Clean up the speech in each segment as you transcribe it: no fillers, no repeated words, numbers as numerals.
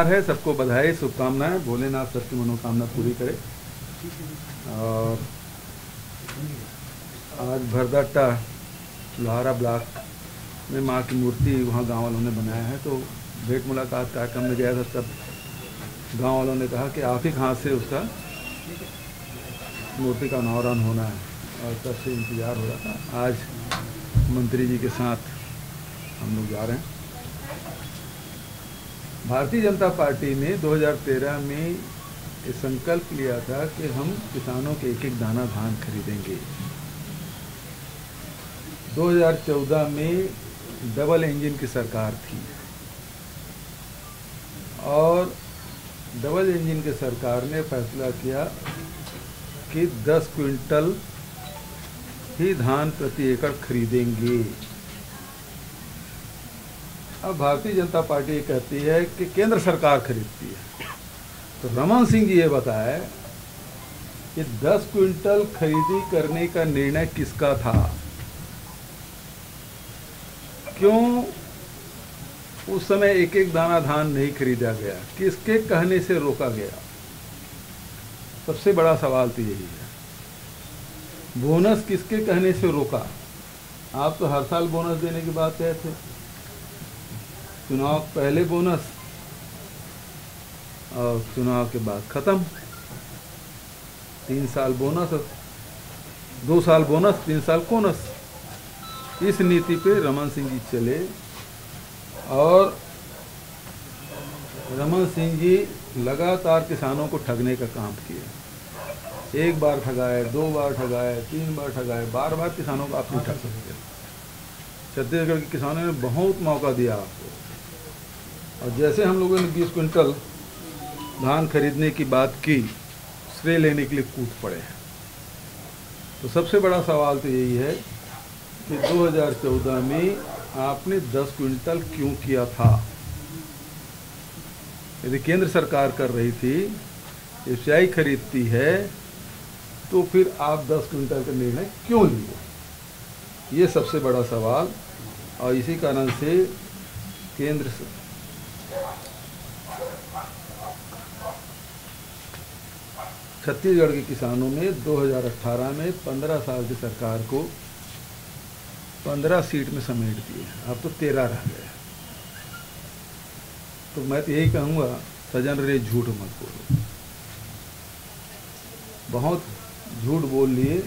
है, सबको बधाई शुभकामनाएं। भोलेनाथ सबकी मनोकामना पूरी करे। और आज भरदट्टा लोहारा ब्लॉक में माँ की मूर्ति वहाँ गांव वालों ने बनाया है, तो भेंट मुलाकात कार्यक्रम में गया था। तब गांव वालों ने कहा कि आप ही हाथ से उसका मूर्ति का अनावरण होना है, और तब से इंतज़ार हो रहा था। आज मंत्री जी के साथ हम लोग जा रहे हैं। भारतीय जनता पार्टी ने 2013 में ये संकल्प लिया था कि हम किसानों के एक एक दाना धान खरीदेंगे। 2014 में डबल इंजन की सरकार थी, और डबल इंजन की सरकार ने फैसला किया कि 10 क्विंटल ही धान प्रति एकड़ खरीदेंगे। अब भारतीय जनता पार्टी कहती है कि केंद्र सरकार खरीदती है। तो रमन सिंह जी ये बताए कि 10 क्विंटल खरीदी करने का निर्णय किसका था, क्यों उस समय एक एक दाना धान नहीं खरीदा गया, किसके कहने से रोका गया। सबसे बड़ा सवाल तो यही है। बोनस किसके कहने से रोका। आप तो हर साल बोनस देने की बात कहते थे। चुनाव पहले बोनस और चुनाव के बाद खत्म। 3 साल बोनस, 2 साल बोनस, 3 साल बोनस। इस नीति पे रमन सिंह जी चले, और रमन सिंह जी लगातार किसानों को ठगने का काम किए। 1 बार ठगाए, 2 बार ठगाए, 3 बार ठगाए, बार किसानों को आप नहीं ठग सकते। छत्तीसगढ़ के किसानों ने बहुत मौका दिया आपको, और जैसे हम लोगों ने 20 क्विंटल धान खरीदने की बात की, श्रेय लेने के लिए कूद पड़े हैं। तो सबसे बड़ा सवाल तो यही है कि 2014 में आपने 10 क्विंटल क्यों किया था। यदि केंद्र सरकार कर रही थी, एफसीआई खरीदती है, तो फिर आप 10 क्विंटल का निर्णय क्यों लिए। ये सबसे बड़ा सवाल। और इसी कारण से केंद्र छत्तीसगढ़ के किसानों ने 2018 में 15 साल की सरकार को 15 सीट में समेट दिए। अब तो 13 रह गए। तो मैं तो यही कहूँगा, सजन रे झूठ मत बोलो। बहुत झूठ बोल लिए।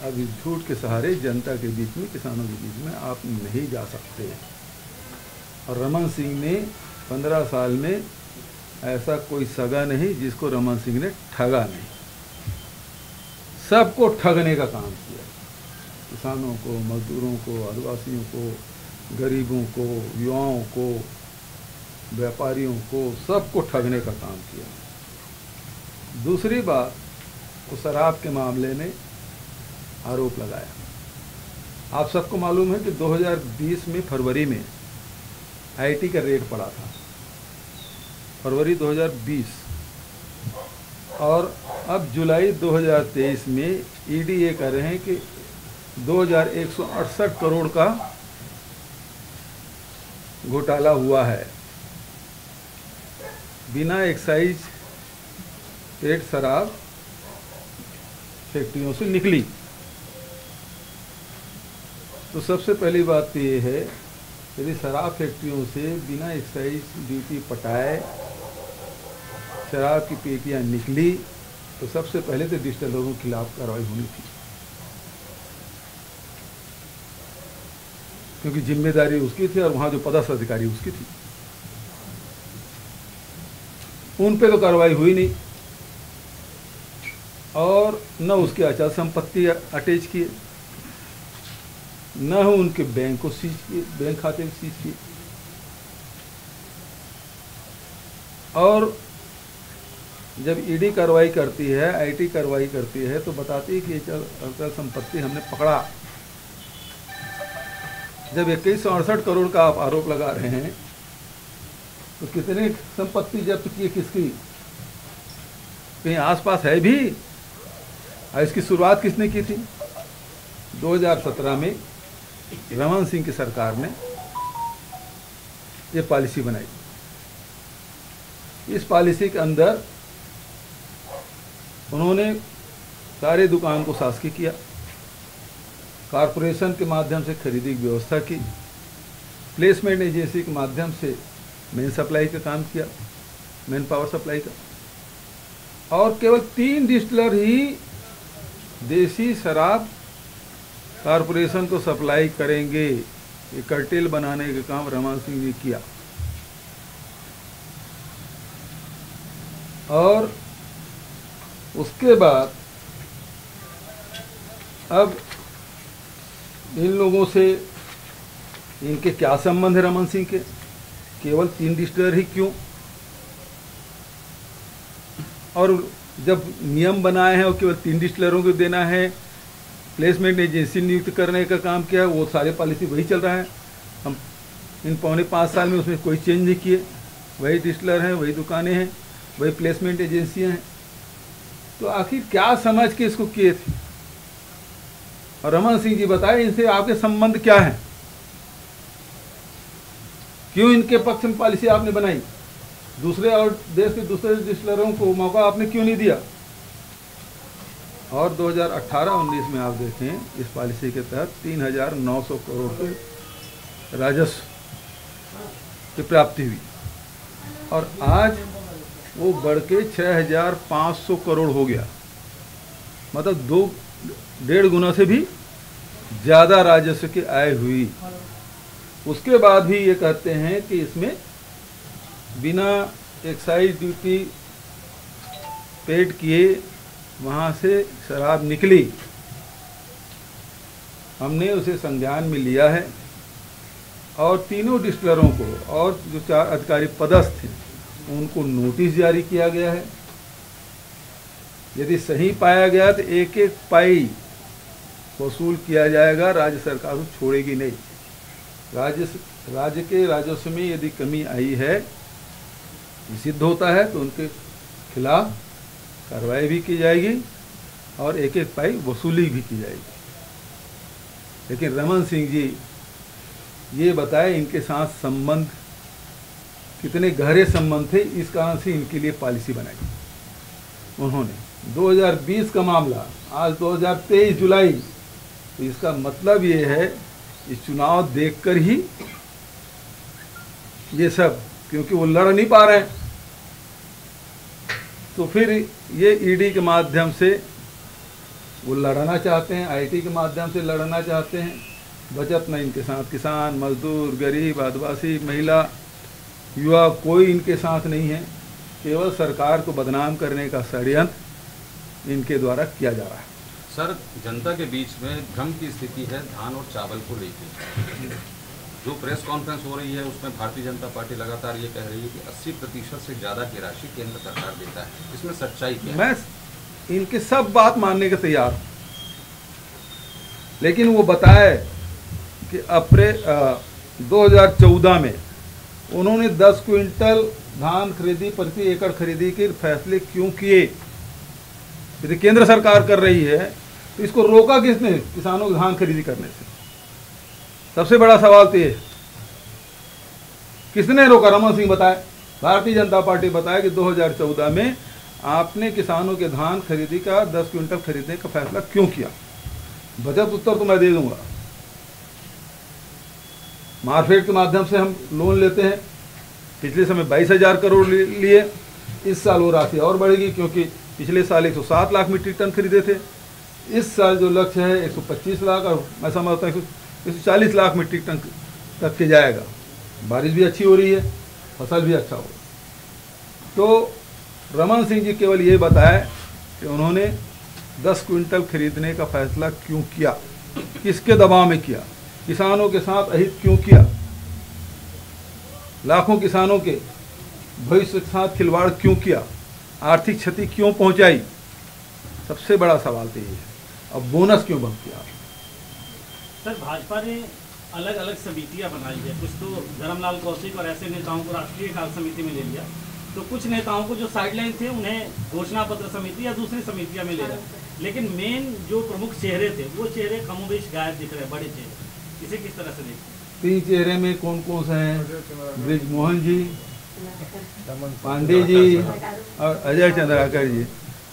अब इस झूठ के सहारे जनता के बीच में, किसानों के बीच में आप नहीं जा सकते। और रमन सिंह ने 15 साल में ऐसा कोई सगा नहीं जिसको रमन सिंह ने ठगा नहीं। सबको ठगने का काम किया। किसानों को, मजदूरों को, आदिवासियों को, गरीबों को, युवाओं को, व्यापारियों को, सबको ठगने का काम किया। दूसरी बात, वो शराब के मामले में आरोप लगाया। आप सबको मालूम है कि 2020 में फरवरी में आईटी का रेट पड़ा था, फरवरी 2020, और अब जुलाई 2023 में ईडी ये कह रहे हैं कि 2168 करोड़ का घोटाला हुआ है। बिना एक्साइज पेड शराब फैक्ट्रियों से निकली। तो सबसे पहली बात तो ये है, यदि शराब फैक्ट्रियों से बिना एक्साइज ड्यूटी पटाए शराब की पेटियां निकली, तो सबसे पहले तो डिस्टिलरों के खिलाफ कार्रवाई होनी थी, क्योंकि जिम्मेदारी उसकी थी और वहां जो पदस्थ अधिकारी उसकी थी। उन पे तो कार्रवाई हुई नहीं, और न उसके अचल संपत्ति अटैच किए, न उनके बैंक को सीज किए, बैंक खाते को सीज किए। और जब ईडी कार्रवाई करती है, आईटी कार्रवाई करती है, तो बताती है कि अचल संपत्ति हमने पकड़ा। जब 2168 करोड़ का आप आरोप लगा रहे हैं, तो कितनी संपत्ति जब्त की, किसकी, कहीं आसपास है भी। और इसकी शुरुआत किसने की थी। 2017 में रमन सिंह की सरकार ने ये पॉलिसी बनाई। इस पॉलिसी के अंदर उन्होंने सारे दुकान को शासकीय किया, कारपोरेशन के माध्यम से खरीदी की व्यवस्था की, प्लेसमेंट एजेंसी के माध्यम से मेन सप्लाई का काम किया, मेन पावर सप्लाई का, और केवल 3 डिस्टिलर ही देसी शराब कारपोरेशन को सप्लाई करेंगे। ये कार्टेल बनाने का काम रमन सिंह ने किया। और उसके बाद अब इन लोगों से इनके क्या संबंध है रमन सिंह के? केवल 3 डिस्टिलर ही क्यों? और जब नियम बनाए हैं और केवल 3 डिस्टिलरों को देना है, प्लेसमेंट एजेंसी नियुक्त करने का काम किया है, वो सारे पॉलिसी वही चल रहा है। हम इन पौने 5 साल में उसमें कोई चेंज नहीं किए, वही डिस्टिलर हैं, वही दुकानें हैं, वही प्लेसमेंट एजेंसियां हैं। तो आखिर क्या समझ के इसको किए थे? और रमन सिंह जी बताए इनसे आपके संबंध क्या है? क्यों इनके पक्ष में पॉलिसी आपने बनाई? दूसरे और देश के दूसरे डिस्टिलरों को मौका आपने क्यों नहीं दिया? और 2018-19 में आप देखें इस पॉलिसी के तहत 3,900 करोड़ के राजस्व की प्राप्ति हुई, और आज वो बढ़ के 6,500 करोड़ हो गया। मतलब 2.5 गुना से भी ज़्यादा राजस्व की आय हुई। उसके बाद भी ये कहते हैं कि इसमें बिना एक्साइज ड्यूटी पेड किए वहाँ से शराब निकली। हमने उसे संज्ञान में लिया है और तीनों डिस्टिलरों को और जो 4 अधिकारी पदस्थ थे उनको नोटिस जारी किया गया है। यदि सही पाया गया तो 1-1 पाई वसूल किया जाएगा। राज्य सरकार को छोड़ेगी नहीं। राज्य के राजस्व में यदि कमी आई है, सिद्ध होता है, तो उनके खिलाफ कार्रवाई भी की जाएगी और 1-1 पाई वसूली भी की जाएगी। लेकिन रमन सिंह जी ये बताए इनके साथ संबंध कितने गहरे संबंध थे, इस कारण से इनके लिए पॉलिसी बनाई उन्होंने। 2020 का मामला, आज 2023 जुलाई, तो इसका मतलब ये है इस चुनाव देखकर ही ये सब, क्योंकि वो लड़ नहीं पा रहे हैं, तो फिर ये ईडी के माध्यम से वो लड़ना चाहते हैं, आईटी के माध्यम से लड़ना चाहते हैं। बचत न इनके साथ किसान, मजदूर, गरीब, आदिवासी, महिला, युवा, कोई इनके साथ नहीं है। केवल सरकार को बदनाम करने का षड्यंत्र इनके द्वारा किया जा रहा है। सर, जनता के बीच में भ्रम की स्थिति है धान और चावल को लेकर। जो प्रेस कॉन्फ्रेंस हो रही है उसमें भारतीय जनता पार्टी लगातार ये कह रही है कि 80% से ज़्यादा की राशि केंद्र सरकार देता है। इसमें सच्चाई क्या है? मैं इनके सब बात मानने के तैयार हूँ, लेकिन वो बताए कि अप्रैल 2014 में उन्होंने 10 क्विंटल धान खरीदी, प्रति एकड़ खरीदी के फैसले क्यों किए? यदि केंद्र सरकार कर रही है तो इसको रोका किसने किसानों को धान खरीदी करने से? सबसे बड़ा सवाल तो ये, किसने रोका? रमन सिंह बताए, भारतीय जनता पार्टी बताए कि 2014 में आपने किसानों के धान खरीदी का 10 क्विंटल खरीदने का फैसला क्यों किया? बचत उत्तर तो मैं दे दूंगा। मार्केट के माध्यम से हम लोन लेते हैं, पिछले समय 22,000 करोड़ लिए। इस साल वो राशि और बढ़ेगी, क्योंकि पिछले साल 107 लाख मीट्रिक टन खरीदे थे। इस साल जो लक्ष्य है 125 लाख, और मैं समझता हूँ 140 लाख मीट्रिक टन तक के जाएगा। बारिश भी अच्छी हो रही है, फसल भी अच्छा हो। तो रमन सिंह जी केवल ये बताए कि उन्होंने 10 क्विंटल खरीदने का फैसला क्यों किया, किसके दबाव में किया, किसानों के साथ अहित क्यों किया, लाखों किसानों के भविष्य के साथ खिलवाड़ क्यों किया, आर्थिक क्षति क्यों पहुंचाई? सबसे बड़ा सवाल तो ये है। अब बोनस क्यों बंद किया? सर, भाजपा ने अलग अलग समितियां बनाई है। कुछ तो धर्मलाल कौशिक और ऐसे नेताओं को राष्ट्रीय कार्य समिति में ले लिया, तो कुछ नेताओं को जो साइडलाइन थे उन्हें घोषणा पत्र समिति या दूसरी समितियां में ले रहा। लेकिन मेन जो प्रमुख चेहरे थे वो चेहरे कमोबेश गायब दिख रहे हैं, बड़े चेहरे। इसे किस तरह से देखते हैं? 3 चेहरे में कौन कौन से हैं? ब्रिजमोहन जी, पांडे जी और अजय चंद्राकर जी,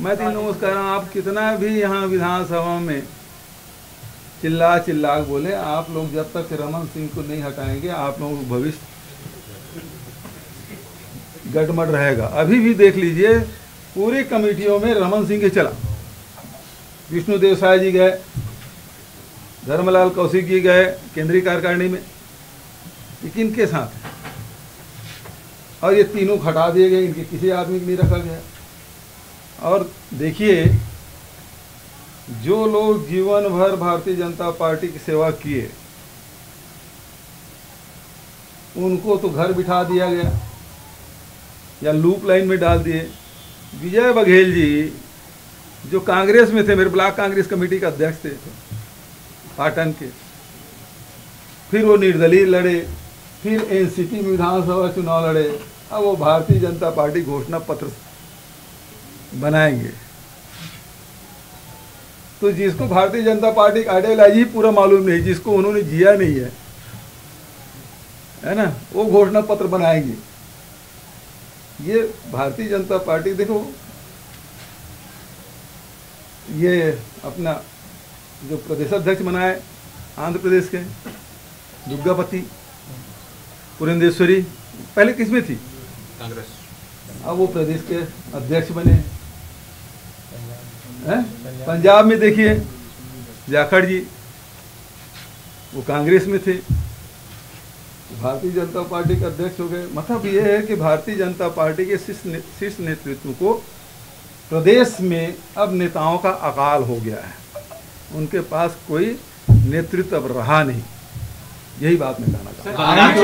मैं तो इन लोगों से कह रहा हूँ, आप कितना भी यहाँ विधानसभा में चिल्ला चिल्ला के बोले, आप लोग जब तक रमन सिंह को नहीं हटाएंगे आप लोगों को भविष्य गड़बड़ रहेगा। अभी भी देख लीजिए, पूरी कमेटियों में रमन सिंह के चला, विष्णु देव साय जी गए, धर्मलाल कौशिक जी गए केंद्रीय कार्यकारिणी में, लेकिन के साथ, और ये तीनों हटा दिए गए, इनके किसी आदमी को नहीं रखा गया। और देखिए, जो लोग जीवन भर भारतीय जनता पार्टी की सेवा किए उनको तो घर बिठा दिया गया या लूप लाइन में डाल दिए। विजय बघेल जी जो कांग्रेस में थे, मेरे ब्लॉक कांग्रेस कमेटी का अध्यक्ष थे पाटन के, फिर वो निर्दलीय लड़े, फिर एनसीपी में विधानसभा चुनाव लड़े, अब वो भारतीय जनता पार्टी घोषणा पत्र बनाएंगे। तो जिसको भारतीय जनता पार्टी का आइडियोलॉजी पूरा मालूम नहीं, जिसको उन्होंने जिया नहीं है ना, वो घोषणा पत्र बनाएंगे। ये भारतीय जनता पार्टी, देखो ये अपना जो प्रदेश अध्यक्ष बनाए आंध्र प्रदेश के दुर्गापति पुरंदेश्वरी, पहले किसमें थी? कांग्रेस। अब वो प्रदेश के अध्यक्ष बने हैं। पंजाब में देखिए जाखड़ जी, वो कांग्रेस में थे, भारतीय जनता पार्टी के अध्यक्ष हो गए। मतलब ये है कि भारतीय जनता पार्टी के शीर्ष नेतृत्व को प्रदेश में अब नेताओं का अकाल हो गया है, उनके पास कोई नेतृत्व अब रहा नहीं। यही बात मैं कहना चाहता हूँ।